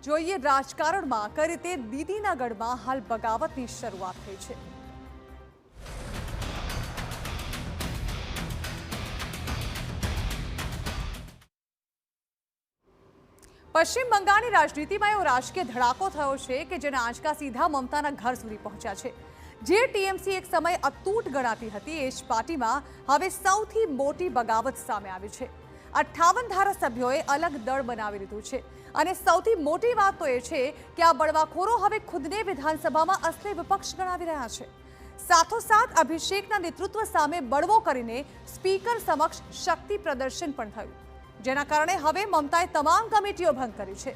જોઈએ રાજકારણમાં કઈ રીતે દીદીના ગઢમાં હાલ બગાવતની શરૂઆત થઈ છે। પશ્ચિમ બંગાળની રાજનીતિમાં એવો રાજકીય ધડાકો થયો છે કે જેના આંચકા સીધા મમતાના ઘર સુધી પહોંચ્યા છે। જે ટીએમસી એક સમય અતૂટ ગણાતી હતી એ જ પાર્ટીમાં હવે સૌથી મોટી બગાવત સામે આવી છે। 58 ધારાસભ્યોએ અલગ દળ બનાવી લીધું છે અને સૌથી મોટી વાત તો એ છે કે આ બળવાખોરો હવે ખુદને વિધાનસભામાં અસલી વિપક્ષ ગણાવી રહ્યા છે। સાથોસાથ અભિષેકના નેતૃત્વ સામે બળવો કરીને સ્પીકર સમક્ષ શક્તિ પ્રદર્શન પણ થયું, જેના કારણે હવે મમતાએ તમામ કમિટીઓ ભંગ કરી છે।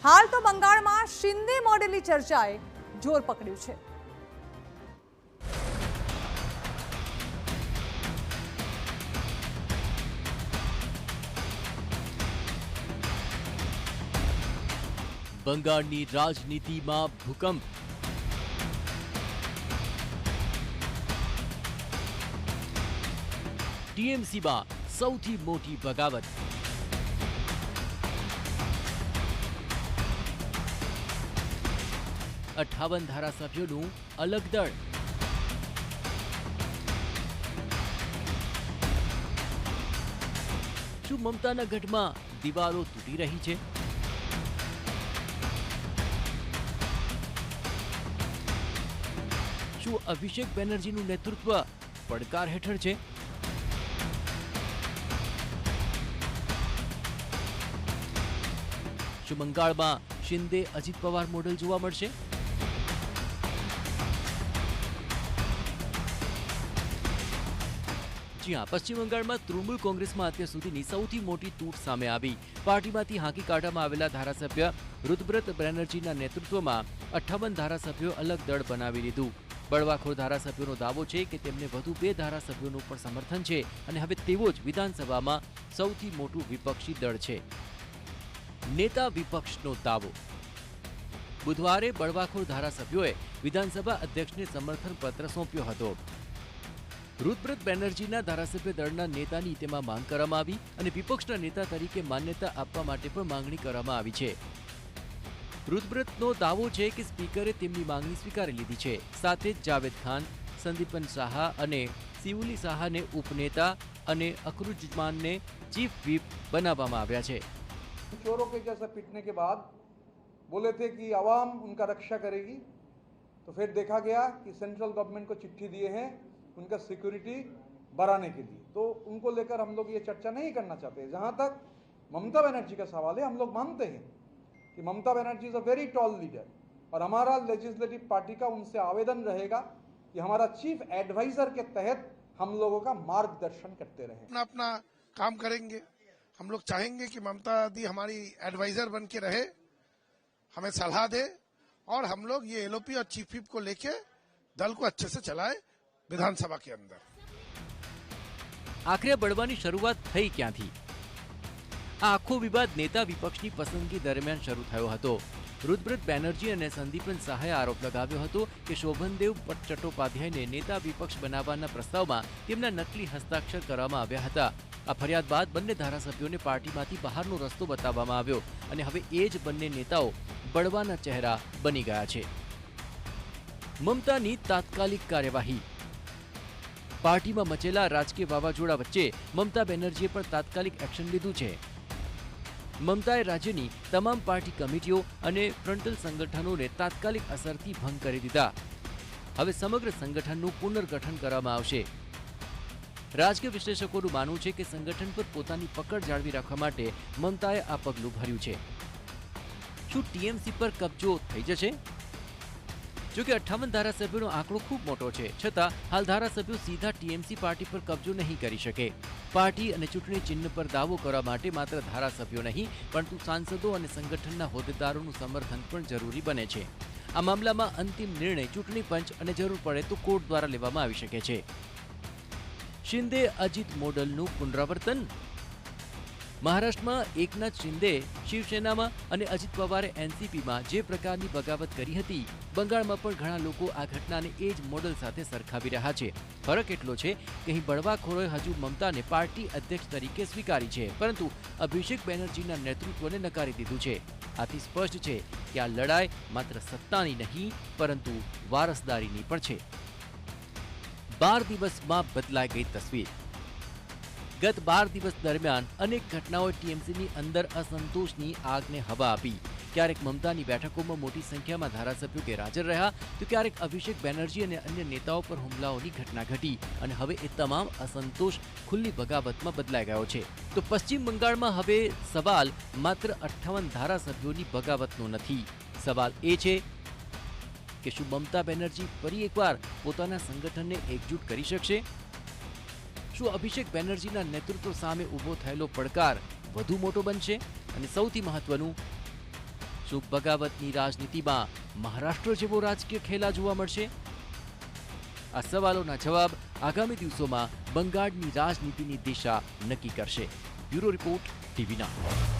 હાલ તો બંગાળમાં શિંદે મોડેલની ચર્ચાએ જોર પકડ્યું છે। બંગાળની રાજનીતિમાં ભૂકંપ। ટીએમસીમાં સૌથી મોટી બગાવત। अट्ठावन धारासभ्यों अलग दल। શું મમતાના ગઢમાં દીવાલો તૂટી રહી છે? શું અભિષેક બેનર્જીનું નેતૃત્વ પડકાર હેઠળ છે? શું બંગાળમાં શિંદે અજીત પવાર મોડેલ જોવા મળશે? જી હા, પશ્ચિમ બંગાળમાં તૃણમૂલ કોંગ્રેસમાં અત્યાર સુધીની સૌથી મોટી તૂટ સામે આવી। પાર્ટીમાંથી હાંકી કાઢવામાં આવેલા ધારાસભ્ય રુદ્રબ્રત બેનર્જીના નેતૃત્વમાં 58 ધારાસભ્યો અલગ દળ બનાવી લીધું। બળવાખોર ધારાસભ્યોનો દાવો છે કે તેમને વધુ 2 ધારાસભ્યોનું પણ સમર્થન છે અને હવે તેઓ જ વિધાનસભામાં સૌથી મોટું વિપક્ષી દળ છે। નેતા વિપક્ષનો દાવો। બુધવારે બળવાખોર ધારાસભ્યોએ વિધાનસભા અધ્યક્ષને સમર્થન પત્ર સોંપ્યો હતો। રુદ્રબ્રત બેનર્જીના ધારાસભ્ય દળના નેતાની તેમાં માંગ કરવામાં આવી અને વિપક્ષના નેતા તરીકે માન્યતા આપવા માટે પણ માંગણી કરવામાં આવી છે। રુદ્રબ્રતનો દાવો છે કે સ્પીકરે તેમની માંગણી સ્વીકારી લીધી છે। સાથે જ જાવેદ ખાન, સંદીપન શાહ અને શિવલી શાહને ઉપનેતા અને અકરુજ્જમાનને ચીફ व्हिप બનાવવામાં આવ્યા છે। चोरों के जैसा पीटने के बाद बोले थे कि आवाम उनका रक्षा करेगी, तो फिर देखा गया कि सेंट्रल गवर्नमेंट को चिट्ठी दिए हैं उनका सिक्योरिटी बढ़ाने के लिए। तो उनको लेकर हम लोग ये चर्चा नहीं करना चाहते। जहाँ तक ममता बनर्जी का सवाल है, हम लोग मानते हैं कि Mamata Banerjee is a very tall leader और हमारा लेजिस्लेटिव पार्टी का उनसे आवेदन रहेगा कि हमारा चीफ एडवाइजर के तहत हम लोगों का मार्गदर्शन करते रहें। अपना अपना काम करेंगे। हम लोग चाहेंगे कि ममता दी हमारी एडवाइजर बन के रहे, हमें सलाह दे और हम लोग ये एलओपी और चीफ व्हिप को लेके दल को अच्छे से चलाए विधानसभा के अंदर। આખરે બળવાની શરૂઆત થઈ ક્યાંથી? આ આખો વિવાદ નેતા વિપક્ષની પસંદગી દરમિયાન શરૂ થયો હતો। રુદ્રબ્રત બેનર્જી અને સંદીપન શાહે આરોપ લગાવ્યો હતો કે શોભનદેવ ચટ્ટોપાધ્યાયને નેતા વિપક્ષ બનાવવાના પ્રસ્તાવમાં તેમના નકલી હસ્તાક્ષર કરવામાં આવ્યા હતા। આ ફરિયાદ બાદ બંને ધારાસભ્યોને પાર્ટીમાંથી બહારનો રસ્તો બતાવવામાં આવ્યો અને હવે એ જ બંને નેતાઓ બળવાના ચહેરા બની ગયા છે। મમતાની તાત્કાલિક કાર્યવાહી। પાર્ટીમાં મચેલા રાજકીય વાવાઝોડા વચ્ચે મમતા બેનર્જીએ પણ તાત્કાલિક એક્શન લીધું છે। મમતાએ રાજ્યની તમામ પાર્ટી કમિટીઓ અને ફ્રન્ટલ સંગઠનોને તાત્કાલિક અસરથી ભંગ કરી દીધા। હવે સમગ્ર સંગઠનનું પુનર્ગઠન કરવામાં આવશે। રાજકીય વિશ્લેષકોનું માનવું છે કે સંગઠન પર પોતાની પકડ જાળવી રાખવા માટે મમતાએ આ પગલું ભર્યું છે। શું ટીએમસી પર કબજો થઈ જશે? જોકે 58 ધારાસભ્યોનો આંકડો ખૂબ મોટો છે, છતાં હાલ ધારાસભ્યો સીધા ટીએમસી પાર્ટી પર કબજો નહીં કરી શકે। પાર્ટી અને ચૂંટણી ચિહ્ન પર દાવો કરવા માટે માત્ર ધારાસભ્યો નહીં પરંતુ સાંસદો અને સંગઠનના હોદ્દેદારોનું સમર્થન પણ જરૂરી બને છે। આ મામલામાં અંતિમ નિર્ણય ચૂંટણી પંચ અને જરૂર પડે તો કોર્ટ દ્વારા લેવામાં આવી શકે છે। શિંદે અજીત મોડલનું પુનરાવર્તન। મહારાષ્ટ્રમાં એકનાથ શિંદે શિવસેનામાં અને અજિત પવારે એનસીપીમાં જે પ્રકારની બગાવત કરી હતી, બંગાળમાં પણ ઘણા લોકો આ ઘટનાને એ જ મોડલ સાથે સરખાવી રહ્યા છે. ફરક એટલો છે કે અહીં બળવાખોરોએ હજુ મમતાને પાર્ટી અધ્યક્ષ તરીકે સ્વીકારી છે, પરંતુ અભિષેક બેનર્જીના નેતૃત્વને નકારી દીધું છે. આથી સ્પષ્ટ છે કે આ લડાઈ માત્ર સત્તાની નહીં પરંતુ વારસદારીની પણ છે. 12 દિવસમાં બદલાઈ ગઈ તસવીર. ગત 12 દિવસ દરમિયાન અનેક ઘટનાઓએ ટીએમસીની અંદર અસંતોષની આગને હવા આપી. ક્યારેક મમતાની બેઠકોમાં મોટી સંખ્યામાં ધારાસભ્યો ગેરહાજર રહ્યા, તો ક્યારેક અભિષેક બેનર્જી અને અન્ય નેતાઓ પર હુમલાઓની ઘટના ઘટી અને હવે એ તમામ અસંતોષ ખુલ્લી બગાવતમાં બદલાઈ ગયો છે. તો પશ્ચિમ બંગાળમાં હવે સવાલ માત્ર 58 ધારાસભ્યોની બગાવતનો નથી. સવાલ એ છે કે શું મમતા બેનર્જી ફરી એકવાર પોતાના સંગઠનને એકજૂટ કરી શકશે? શું અભિષેક બેનર્જીના નેતૃત્વ સામે ઊભો થયેલો પડકાર વધુ મોટો બનશે? અને સૌથી મહત્વનું, શું બગાવતની રાજનીતિમાં મહારાષ્ટ્ર જેવો રાજકીય ખેલા જોવા મળશે? આ સવાલોના જવાબ આગામી દિવસોમાં બંગાળની રાજનીતિની દિશા નક્કી કરશે. Bureau report, TV9.